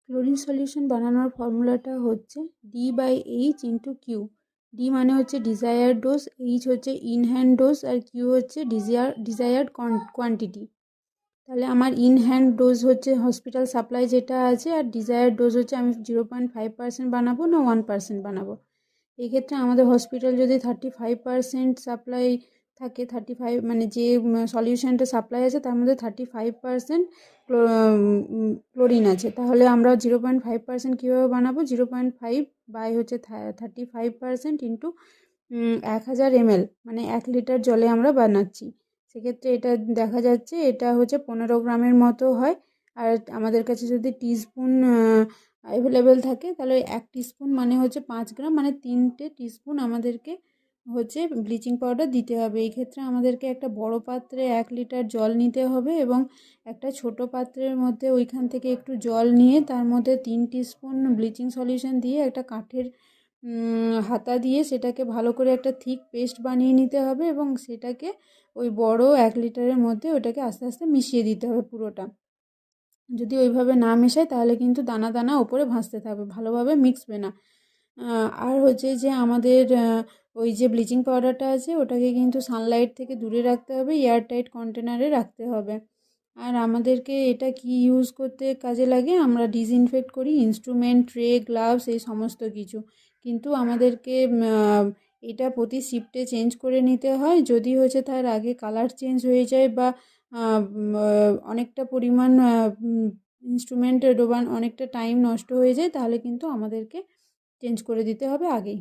Chlorine solution বানানোর ফর্মুলাটা হচ্ছে D/H × Q। ডি মানে হচ্ছে ডিজায়ার্ড ডোজ, এইচ হচ্ছে ইন হ্যান্ড ডোজ, আর কিউ হচ্ছে ডিজায়ার্ড কোয়ান্টিটি। তাহলে আমার ইন হ্যান্ড ডোজ হচ্ছে হসপিটাল সাপ্লাই যেটা আছে, আর ডিজায়ার্ড ডোজ হচ্ছে আমি 0.5% বানাবো না 1% বানাবো। এক্ষেত্রে আমাদের হসপিটাল যদি 35% সাপ্লাই থাকে, 35 মানে যে সলিউশনটা সাপ্লাই আছে তার মধ্যে 35% ক্লোরিন আছে, তাহলে আমরা 0.5% কীভাবে বানাবো, 0.5 বাই হচ্ছে 35% ইন্টু 1000 ml, মানে 1 লিটার জলে আমরা বানাচ্ছি। সেক্ষেত্রে এটা দেখা যাচ্ছে এটা হচ্ছে 15 গ্রামের মতো হয়। আর আমাদের কাছে যদি টিস্পুন অ্যাভেলেবেল থাকে তাহলে 1 টিস্পুন মানে হচ্ছে 5 গ্রাম, মানে 3টে টিস্পুন আমাদেরকে হচ্ছে ব্লিচিং পাউডার দিতে হবে। এই ক্ষেত্রে আমাদেরকে একটা বড় পাত্রে 1 লিটার জল নিতে হবে এবং একটা ছোট পাত্রের মধ্যে ওইখান থেকে একটু জল নিয়ে তার মধ্যে 3 টিস্পুন ব্লিচিং সলিউশন দিয়ে একটা কাঠের হাতা দিয়ে সেটাকে ভালো করে একটা থিক পেস্ট বানিয়ে নিতে হবে এবং সেটাকে ওই বড় 1 লিটারের মধ্যে ওটাকে আস্তে আস্তে মিশিয়ে দিতে হবে পুরোটা। যদি ওইভাবে না মেশায় তাহলে কিন্তু দানা দানা ওপরে ভাসতে থাকবে, ভালোভাবে মিক্সবে না। আর হচ্ছে যে আমাদের ওই যে ব্লিচিং পাউডারটা আছে ওটাকে কিন্তু সানলাইট থেকে দূরে রাখতে হবে, এয়ারটাইট কন্টেনারে রাখতে হবে। আর আমাদেরকে এটা কি ইউজ করতে কাজে লাগে, আমরা ডিসইনফেক্ট করি ইনস্ট্রুমেন্ট, ট্রে, গ্লাভস, এই সমস্ত কিছু। কিন্তু আমাদেরকে এটা প্রতি শিফটে চেঞ্জ করে নিতে হয়। যদি হচ্ছে তার আগে কালার চেঞ্জ হয়ে যায় বা অনেকটা পরিমাণ ইনস্ট্রুমেন্ট ডোবান অনেকটা টাইম নষ্ট হয়ে যায় তাহলে কিন্তু আমাদেরকে চেঞ্জ করে দিতে হবে আগেই।